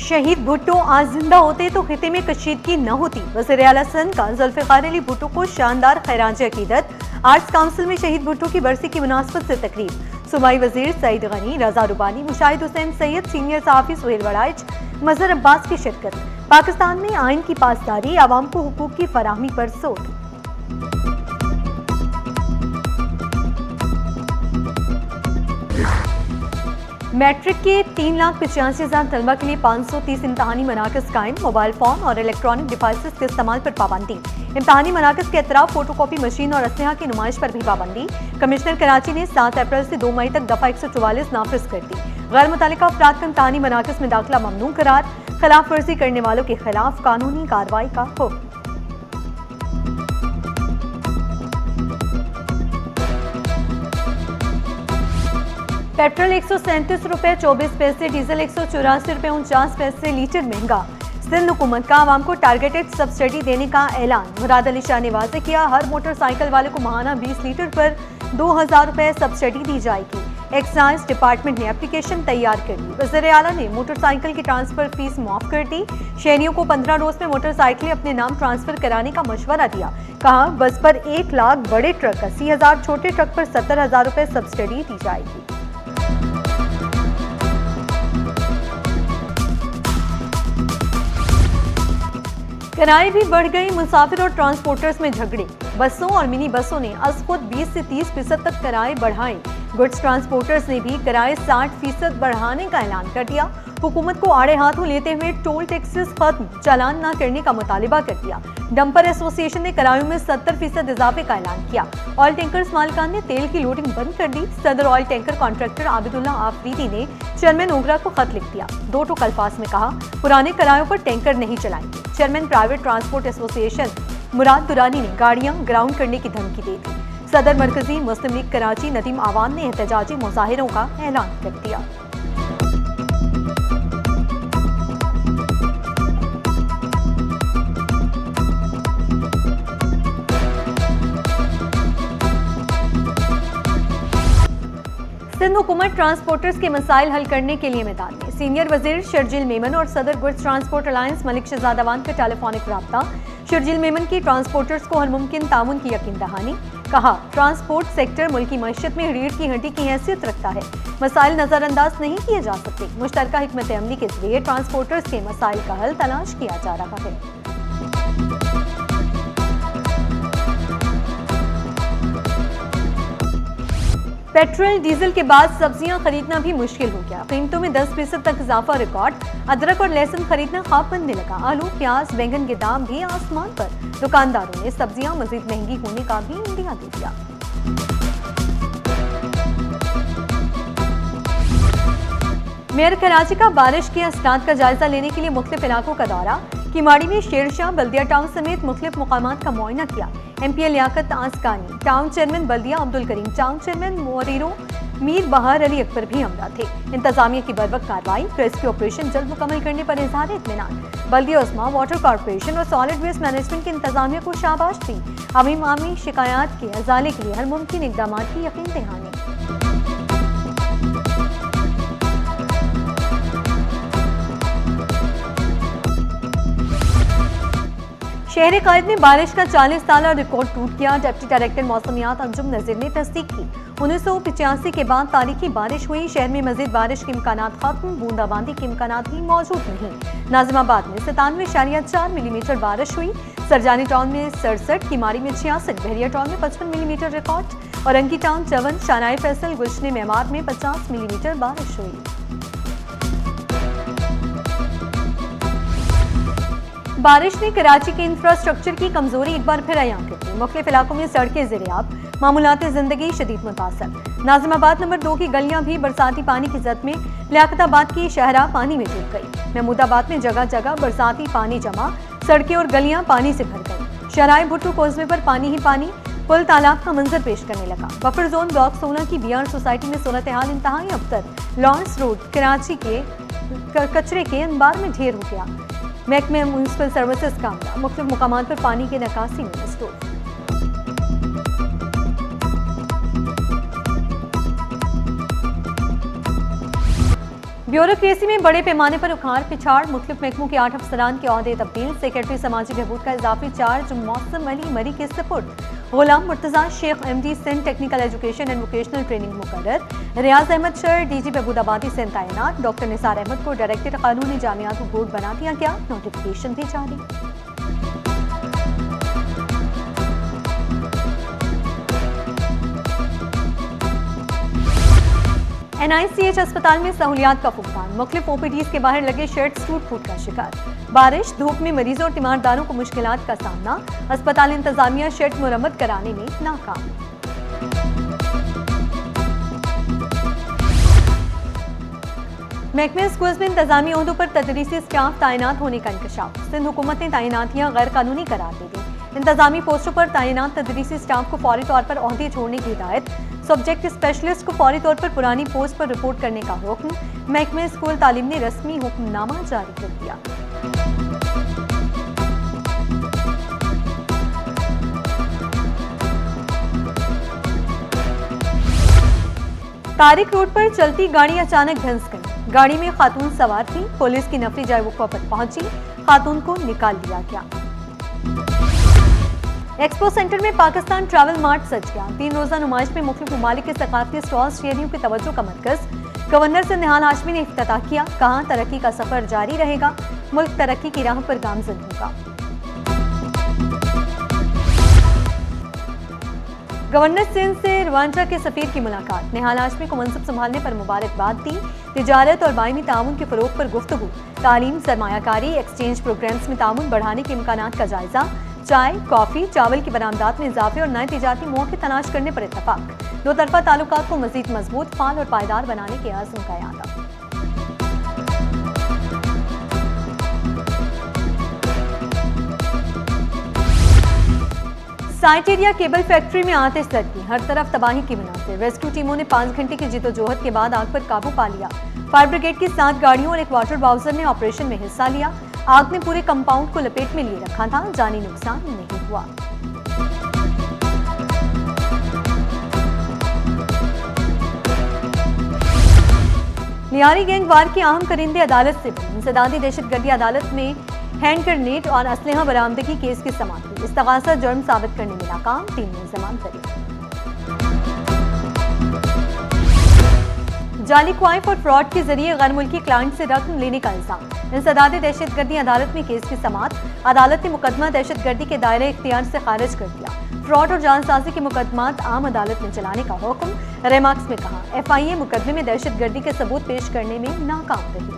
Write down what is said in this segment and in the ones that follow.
शहीद भुट्टो आज जिंदा होते तो खिते में कशीदगी न होती। वज़ीर आला सिंध का जुल्फ़िकार अली भुट्टो को शानदार खैराज अकीदत। आर्ट्स काउंसिल में शहीद भुट्टो की बरसी की मुनासबत से तकरीब। सूबाई वजीर सईद गनी, रजा रुबानी, मुशाहिद हुसैन सैयद, सीनियर सहाफ़ी सुहेल वड़ाइच, मजहर अब्बास की शिरकत। पाकिस्तान में आइन की पासदारी, आवाम को हुकूक की फराहमी पर जोर। मैट्रिक के 3,85,000 तलबा के लिए 530 इम्तहानी मनाकिस कायम। मोबाइल फोन और इलेक्ट्रॉनिक डिवाइसेस के इस्तेमाल पर पाबंदी। इम्तहानी मनाकिस के अतराफ फोटोकॉपी मशीन और असलहा की नुमाइश पर भी पाबंदी। कमिश्नर कराची ने 7 अप्रैल से 2 मई तक दफा 144 नाफिज कर दी। गैर मुतल्लिका अफराद का इम्तहानी मनाकिस में दाखिला ममनू करार। खिलाफ वर्जी करने वालों के खिलाफ कानूनी कार्रवाई का हुक्म। पेट्रोल 137 रुपए 24 पैसे, डीजल 184 रुपए 49 पैसे लीटर महंगा। सिंध हुकूमत का आवाम को टारगेटेड सब्सिडी देने का ऐलान। मुराद अली शाह ने वाज़ेह किया, हर मोटरसाइकिल वाले को माहाना 20 लीटर पर 2,000 रुपए सब्सिडी दी जाएगी। एक्साइज डिपार्टमेंट ने एप्लीकेशन तैयार कर दी। वज़ीर आला ने मोटरसाइकिल की ट्रांसफर फीस माफ कर दी। शहरियों को 15 रोज में मोटरसाइकिलें अपने नाम ट्रांसफर कराने का मशवरा दिया। कहा, बस पर 1 लाख, बड़े ट्रक 80,000, छोटे ट्रक पर 70,000 रुपए सब्सिडी दी जाएगी। किराए भी बढ़ गई, मुसाफिर और ट्रांसपोर्टर्स में झगड़े। बसों और मिनी बसों ने अज खुद 20 से 30% तक किराए बढ़ाए। गुड्स ट्रांसपोर्टर्स ने भी किराए 60% बढ़ाने का ऐलान कर दिया। हुकूमत को आड़े हाथों लेते हुए टोल टैक्सेस खत्म, चालान न करने का मुतालिबा कर दिया। डंपर एसोसिएशन ने किरायों में 70% इजाफे का ऐलान किया। ऑयल टैंकर्स मालिकान ने तेल की लोडिंग बंद कर दी। सदर ऑयल टैंकर कॉन्ट्रैक्टर आबिदुल्ला आफरीदी ने चेयरमैन ओगरा को खत लिख दिया। 2 टूक अल्फाज में कहा, पुराने किरायों पर टैंकर नहीं चलाएंगे। चेयरमैन प्राइवेट ट्रांसपोर्ट एसोसिएशन मुराद दुरानी ने गाड़ियां ग्राउंड करने की धमकी दे दी। सदर मरकजी मुस्लिम लीग कराची नदीम आवान ने एहतजाजी मुजाहिरों का ऐलान कर दिया। सिंध हुकूमत ट्रांसपोर्टर्स के मसाइल हल करने के लिए मैदान में। सीनियर वजीर शर्जील मेमन और सदर goods transport alliance Malik Shahzad Awan का टेलीफोनिक राब्ता। शर्जील मेमन की ट्रांसपोर्टर्स को हर मुमकिन ताउन की यकीन दहानी। कहा, ट्रांसपोर्ट सेक्टर मुल्की मईशत में रीढ़ की हड्डी की हैसियत रखता है। मसाइल नजरअंदाज नहीं किए जा सकते। मुश्तरका हिकमत अमली के जरिए ट्रांसपोर्टर्स के मसाइल का हल तलाश किया जा रहा है। पेट्रोल डीजल के बाद सब्जियां खरीदना भी मुश्किल हो गया। कीमतों में 10% तक इजाफा रिकॉर्ड। अदरक और लहसुन खरीदना ख्वाब बनने लगा। आलू, प्याज, बैंगन के दाम भी आसमान पर। दुकानदारों ने सब्जियां मजीद महंगी होने का भी इंदिया दे दिया। मेयर कराची का बारिश के असरात का जायजा लेने के लिए मुख्तलिफ इलाकों का दौरा। किमाड़ी में शेरशाह, बल्दिया टाउन समेत मुख्तलिफ मुकामात का मुआयना किया। एमपी लियाकत आसकानी, टाउन चेयरमैन बल्दिया अब्दुल करीम, टाउन चेयरमैन मोरीरो मीर बहार अली अकबर भी हमरा थे। इंतजामिया की बरवक्त कार्रवाई, रेस्क्यू ऑपरेशन जल्द मुकम्मल करने पर इजहार इत्मीनान। बल्दिया उस्मा, वाटर कॉर्पोरेशन और सॉलिड वेस्ट मैनेजमेंट की इंतजामिया को शाबाश दी। अवामी शिकायत के अजाले के लिए हर मुमकिन इकदाम की यकीन दहानी। शहर कायद में बारिश का 40 साला रिकॉर्ड टूट गया। डिप्टी डायरेक्टर मौसमियात अंजुम नजीर ने तस्दीक की। 1985 के बाद तारीखी बारिश हुई। शहर में मजीद बारिश के इम्कानात खत्म, बूंदाबांदी के इम्कानात भी मौजूद नहीं। नाजिमाबाद में 97.4 मिलीमीटर बारिश हुई। सरजानी टाउन में 67, किमाड़ी में 66, बहरिया टाउन में 55 मिलीमीटर रिकॉर्ड और अंकी टाउन 54, शानाई फैसल, गुजने मेमार में 50 मिलीमीटर बारिश हुई। बारिश ने कराची के इंफ्रास्ट्रक्चर की कमजोरी एक बार फिर अयां कर दी। मुख्तलिफ इलाकों में सड़कें ज़ेर-ए-आब, मामूलात जिंदगी शदीद मुतासर। नाजिमाबाद नंबर 2 की गलियां भी बरसाती पानी की जद में। लियाकताबाद की शहरा पानी में डूब गई। महमूदाबाद में जगह जगह बरसाती पानी जमा, सड़कें और गलियां पानी से भर गई। शहराए भुट्टो कोसवे पर पानी ही पानी, पुल तालाब का मंजर पेश करने लगा। बफर जोन ब्लॉक 16 की बीआर सोसाइटी में सूरत हाल इंतहाई अबतर। लॉन्स रोड कराची के कचरे के अंबार में ढेर हो गया। महकमे म्यूनिसिपल सर्विसेज का अमला मुख्तलिफ मुकामात पर पानी की निकासी में मसरूफ। ब्यूरोक्रेसी में बड़े पैमाने पर उखाड़ पिछाड़, मुख्तलिफ महकमों के 8 अफसरान के ओहदे तब्दील, सेक्रेटरी समाजी बहबूद का इजाफी चार्ज मौसम अली मरी के सपुर्द, Ghulam Murtaza Shaikh MD Sindh technical education and vocational training मुकर्रर, रियाज अहमद शर DG बहबूदाबादी सिंध तैनात, डॉक्टर निसार अहमद को डायरेक्टर कानूनी जामियात बोर्ड बना दिया गया, नोटिफिकेशन भी जारी। NICH अस्पताल में सहूलियात का फुकदान, मुख्तलिफ OPDs के बाहर लगे शेड्स टूट फूट का शिकार, बारिश धूप में मरीजों और तीमारदारों को मुश्किलात का सामना, अस्पताल इंतजामिया शेड मुरम्मत कराने में नाकाम। महकमे स्कूल्स में इंतजामी ओहदों पर तदरीसी स्टाफ तैनात होने का इंकशाफ, सिंध हुकूमत ने तैनातियां गैर कानूनी करार दे दी, इंतजामी पोस्टों पर तैनात तदरीसी स्टाफ को फौरी तौर पर ओहदे छोड़ने की हिदायत, सब्जेक्ट स्पेशलिस्ट को फौरी तौर पर पुरानी पोस्ट पर रिपोर्ट करने का हुक्म, महकमे स्कूल तालीम ने रस्मी हुक्मनामा जारी कर दिया। तारिक रोड पर चलती गाड़ी अचानक धंस गई, गाड़ी में खातून सवार थी, पुलिस की नफरी जाए वक़्फ़ा पर पहुंची, खातून को निकाल लिया गया। एक्सपो सेंटर में पाकिस्तान ट्रैवल मार्ट सज गया, 3 रोजा नुमाइश में मुख्तलिफ ममालिक के सकाफती स्टॉल शहरियों की तवज्जो का मरकज, गवर्नर सिंध निहाल हाशमी ने इफ्तिताह किया, कहा तरक्की का सफर जारी रहेगा, मुल्क तरक्की की राह पर गामजन होगा। गवर्नर सिंध से रवांडा के सफीर की मुलाकात, निहाल हाशमी को मनसब संभालने पर मुबारकबाद दी, तिजारत और बायनी ताउन के फरोग पर गुफ्तगू, तालीम सरमायाकारी एक्सचेंज प्रोग्राम्स में ताउन बढ़ाने के इम्कानात का जायजा, चाय कॉफी चावल की बरामदात में इजाफे और नए तिजारती मौके तलाश करने पर इत्तफाक, दो तरफा ताल्लुकात को मजीद मजबूत, फाल और पायदार बनाने के आज़म का यादा। साइट एरिया केबल फैक्ट्री में आतिश लगी, हर तरफ तबाही की मुनासिर, रेस्क्यू टीमों ने 5 घंटे की जिद्दोजहद के बाद आग पर काबू पा लिया, फायर ब्रिगेड की 7 गाड़ियों और एक वाटर बाउजर ने ऑपरेशन में हिस्सा लिया, आग ने पूरे कंपाउंड को लपेट में लिए रखा था, जानी नुकसान नहीं हुआ। लियारी गैंग वार की अहम करिंदे अदालत से बनी, इंसदादी दहशतगर्दी अदालत में हैंड ग्रेनेड और असलहा बरामदगी केस की समाप्ति, इस्तगासा जुर्म साबित करने में नाकाम, 3 मुल्ज़िमान बरी। जाली क्वाइफ और फ्रॉड के जरिए गैर मुल्की क्लाइंट से रकम लेने का इल्जाम, इंसदादी दहशतगर्दी अदालत में केस की समाअत, अदालत ने मुकदमा दहशतगर्दी के दायरे इख्तियार से खारिज कर दिया, फ्रॉड और जानसाजी के मुकदमात आम अदालत में चलाने का हुक्म, रेमार्क्स में कहा FIA मुकदमे में दहशतगर्दी के सबूत पेश करने में नाकाम रही।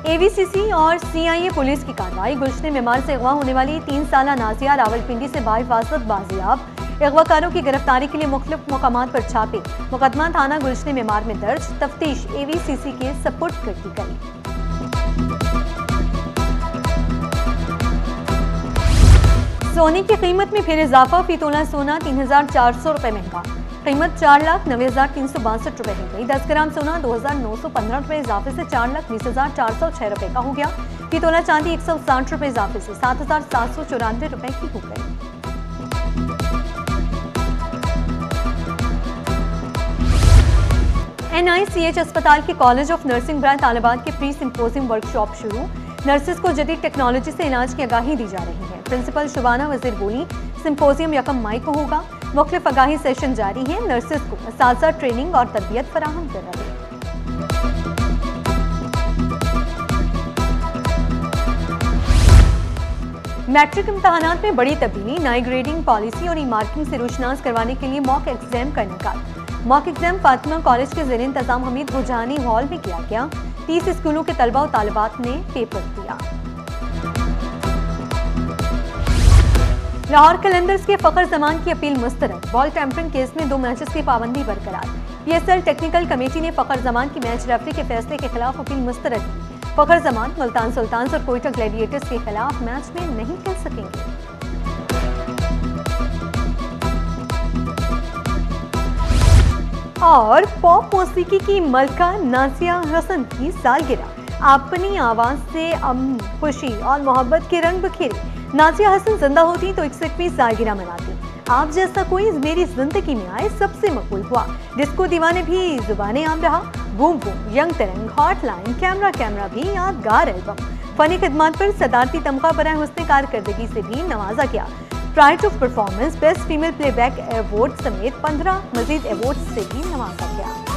AVCC और CIA पुलिस की कार्रवाई, गुलशन मेमार से अगवा होने वाली 3 साला नाजिया रावलपिंडी से बाहिफाजत बाजियाब, अगवाकारों की गिरफ्तारी के लिए मुख्तलिफ मकामात पर छापे, मुकदमा थाना गुलशन मेमार में दर्ज, तफ्तीश AVCC के सपुर्द कर दी गई। सोने की कीमत में फिर इजाफा, फी तोला सोना 3,400 रुपए महंगा, कीमत 4,90,362 रुपए हो गई, 10 ग्राम सोना 2,915 रुपए इजाफे से 4,20,406 रुपए का हो गया, फी तोला चांदी 160 रुपए इजाफे से 7,794 रुपए की हो गई। NICH अस्पताल के कॉलेज ऑफ नर्सिंग ब्रांच तालिबात के प्री सिंपोजियम वर्कशॉप शुरू, नर्सिस को जदीद टेक्नोलॉजी से इलाज की आगाही दी जा रही है, प्रिंसिपल शुबाना वजीर बोली सिंपोजियम 1 मई को होगा, मुख्तलिफ आगाही सेशन जारी है, नर्सिस को असातिज़ा ट्रेनिंग और तरबियत फराहम कर रहे हैं। मैट्रिक इम्तहानात में बड़ी तब्दीली, नई ग्रेडिंग पॉलिसी और ई-मार्किंग से रोशनास करवाने के लिए मॉक एग्जाम का इनेकाद, मॉक एग्जाम फातिमा कॉलेज के ज़ेर इंतजाम हमीद बुरजानी हॉल में किया गया, 30 स्कूलों के तलबा और तालिबात ने पेपर दिया। लाहौर कलंदर्स के फखर जमान की अपील मुस्तरद, बॉल टेम्परिंग केस में 2 मैचेस की पाबंदी बरकरार, PSL टेक्निकल कमेटी ने फखर जमान की मैच रेफरी के फैसले के खिलाफ अपील मुस्तरद की, फखर जमान मुल्तान सुल्तान्स और कोयटा ग्लैडिएटर्स के खिलाफ मैच में नहीं खेल सकेंगे। और पॉप मौसीकी की मलका नाजिया हसन की सालगिरह, अपनी आवाज से अमन, खुशी और मोहब्बत के रंग बिखेरे, नाजिया हसन जिंदा होती तो 61वीं सालगिरह मनाती। आप जैसा कोई मेरी जिंदगी में आए सबसे मकबूल हुआ, डिस्को दीवाने भी जुबाने आम रहा, बूम बूम, यंग तरंग, हॉटलाइन, कैमरा कैमरा भी यादगार एल्बम। फनी खिदमत पर सदारती तमगा बराए हुस्न कारकर्दगी से भी नवाजा गया। Pride of performance, best female playback award समेत 15 मजीद अवार्ड से भी नवाजा गया।